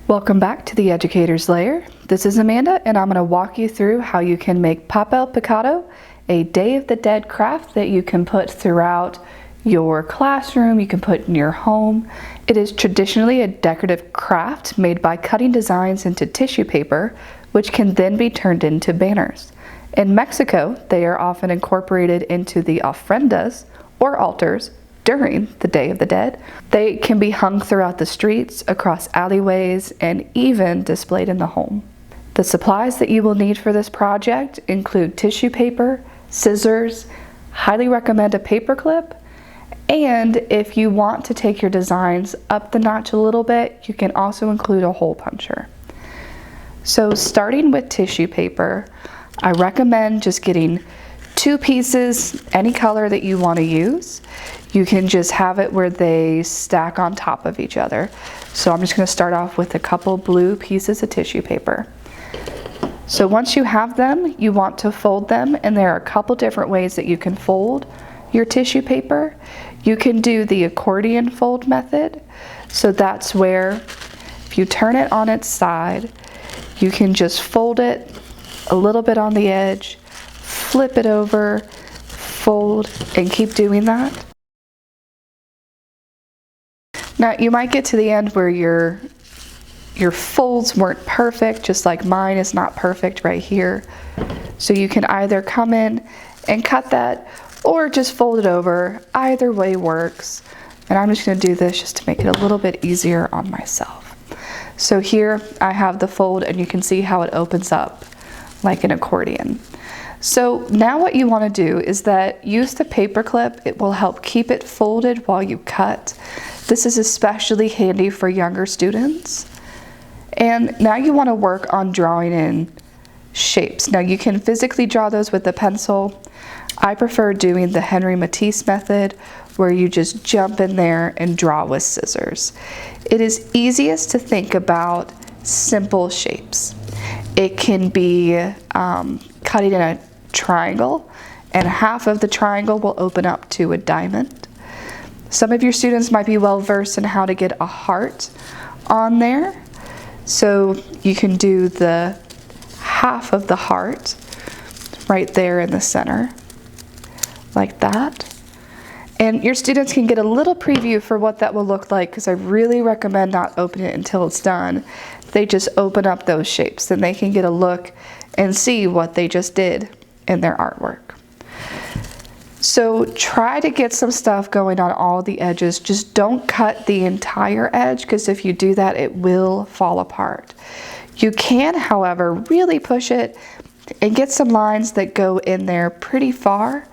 Welcome back to the Educator's Lair. This is Amanda, and I'm going to walk you through how you can make Papel Picado, a Day of the Dead craft that you can put throughout your classroom, you can put in your home. It is traditionally a decorative craft made by cutting designs into tissue paper, which can then be turned into banners. In Mexico, they are often incorporated into the ofrendas, or altars, during the Day of the Dead. They can be hung throughout the streets, across alleyways, and even displayed in the home. The supplies that you will need for this project include tissue paper, scissors, highly recommend a paperclip, and if you want to take your designs up the notch a little bit, you can also include a hole puncher. So starting with tissue paper, I recommend just getting 2 pieces, any color that you want to use. You can just have it where they stack on top of each other. So I'm just going to start off with a couple blue pieces of tissue paper. So once you have them, you want to fold them, and there are a couple different ways that you can fold your tissue paper. You can do the accordion fold method. So that's where if you turn it on its side, you can just fold it a little bit on the edge, flip it over, fold, and keep doing that. Now you might get to the end where your folds weren't perfect, just like mine is not perfect right here. So you can either come in and cut that or just fold it over. Either way works. And I'm just going to do this just to make it a little bit easier on myself. So here I have the fold, and you can see how it opens up like an accordion. So now what you want to do is that use the paper clip. It will help keep it folded while you cut. This is especially handy for younger students. And now you want to work on drawing in shapes. Now you can physically draw those with a pencil. I prefer doing the Henry Matisse method, where you just jump in there and draw with scissors. It is easiest to think about simple shapes. It can be cutting in a triangle, and half of the triangle will open up to a diamond. Some of your students might be well versed in how to get a heart on there. So you can do the half of the heart right there in the center, like that. And your students can get a little preview for what that will look like, because I really recommend not opening it until it's done. They just open up those shapes, then they can get a look and see what they just did in their artwork. So try to get some stuff going on all the edges. Just don't cut the entire edge, because if you do that, it will fall apart. You can, however, really push it and get some lines that go in there pretty far.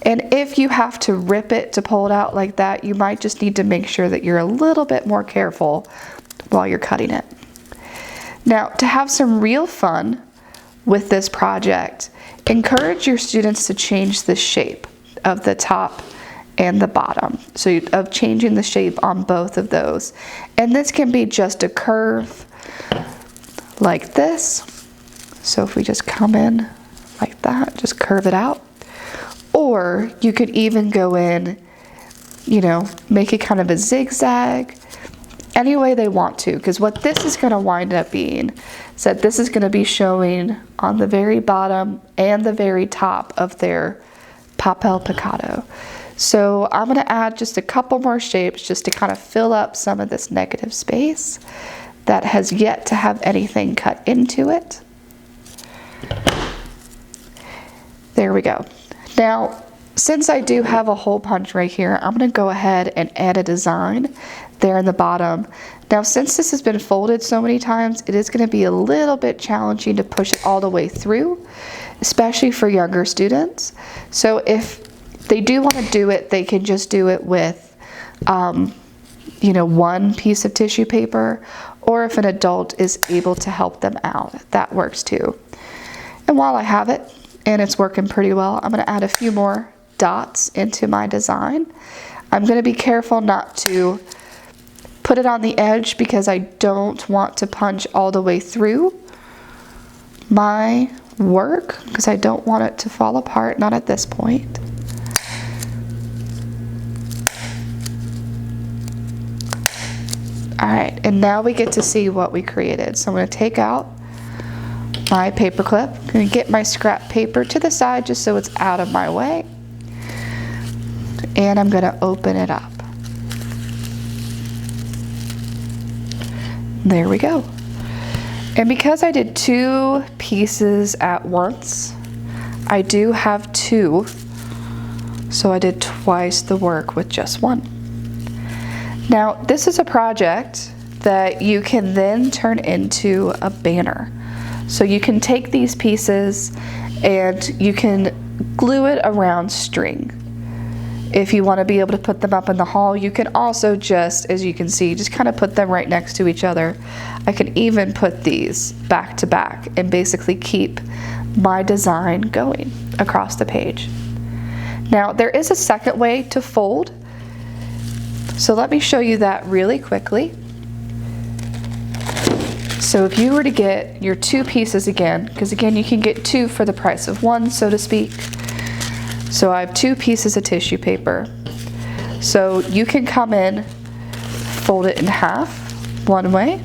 And if you have to rip it to pull it out like that, you might just need to make sure that you're a little bit more careful while you're cutting it. Now, to have some real fun with this project, encourage your students to change the shape of the top and the bottom. So of changing the shape on both of those. And this can be just a curve like this. So if we just come in like that, just curve it out. Or you could even go in, make it kind of a zigzag, any way they want to, because what this is going to wind up being is that this is going to be showing on the very bottom and the very top of their Papel Picado. So I'm going to add just a couple more shapes just to kind of fill up some of this negative space that has yet to have anything cut into it. There we go. Now, since I do have a hole punch right here, I'm going to go ahead and add a design there in the bottom. Now, since this has been folded so many times, it is going to be a little bit challenging to push it all the way through, especially for younger students. So if they do want to do it, they can just do it with, one piece of tissue paper, or if an adult is able to help them out, that works too. And while I have it, and it's working pretty well, I'm going to add a few more dots into my design. I'm going to be careful not to put it on the edge, because I don't want to punch all the way through my work, because I don't want it to fall apart, not at this point. All right, And now we get to see what we created. So I'm going to take out my paper clip. I'm going to get my scrap paper to the side just so it's out of my way. And I'm going to open it up. There we go. And because I did 2 pieces at once, I do have 2. So I did twice the work with just 1. Now, this is a project that you can then turn into a banner. So you can take these pieces and you can glue it around string. If you want to be able to put them up in the hall, you can also just, as you can see, just kind of put them right next to each other. I can even put these back to back and basically keep my design going across the page. Now, there is a second way to fold. So let me show you that really quickly. So if you were to get your 2 pieces again, because again you can get 2 for the price of 1, so to speak. So I have 2 pieces of tissue paper. So you can come in, fold it in half one way.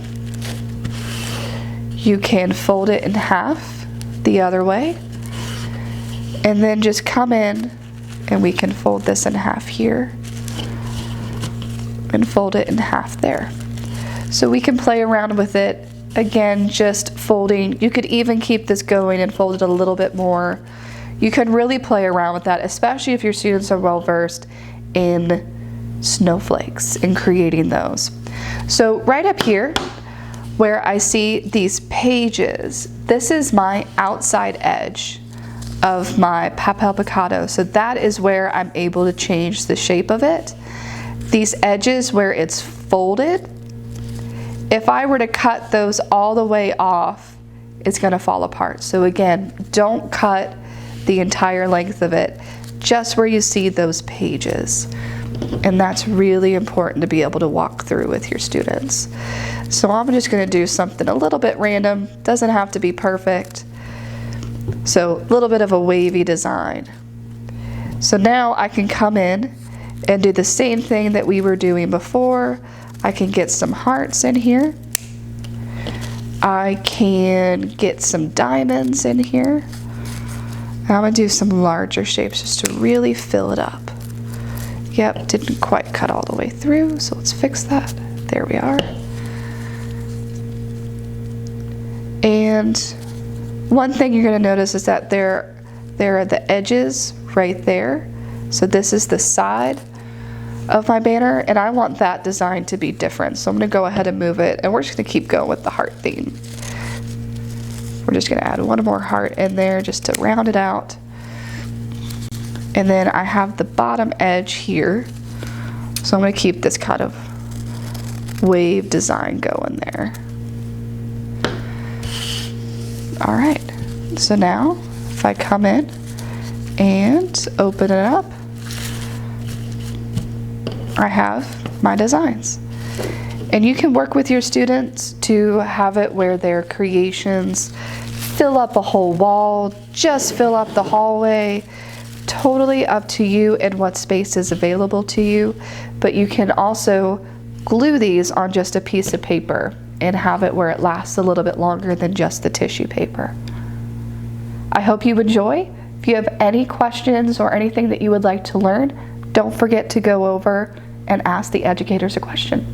You can fold it in half the other way. And then just come in and we can fold this in half here and fold it in half there. So we can play around with it. Again, just folding. You could even keep this going and fold it a little bit more. You can really play around with that, especially if your students are well versed in snowflakes and creating those. So right up here where I see these pages, this is my outside edge of my Papel Picado. So that is where I'm able to change the shape of it. These edges where it's folded, if I were to cut those all the way off, it's going to fall apart. So again, don't cut the entire length of it, just where you see those pages. And that's really important to be able to walk through with your students. So I'm just going to do something a little bit random, doesn't have to be perfect. So a little bit of a wavy design. So now I can come in and do the same thing that we were doing before. I can get some hearts in here. I can get some diamonds in here. I'm going to do some larger shapes just to really fill it up. Yep, didn't quite cut all the way through, so let's fix that. There we are. And one thing you're going to notice is that there are the edges right there. So this is the side of my banner, and I want that design to be different. So I'm going to go ahead and move it, and we're just going to keep going with the heart theme. We're just going to add 1 more heart in there just to round it out. And then I have the bottom edge here. So I'm going to keep this kind of wave design going there. All right. So now if I come in and open it up, I have my designs. And you can work with your students to have it where their creations fill up a whole wall, just fill up the hallway. Totally up to you and what space is available to you. But you can also glue these on just a piece of paper and have it where it lasts a little bit longer than just the tissue paper. I hope you enjoy. If you have any questions or anything that you would like to learn, don't forget to go over and ask the educators a question.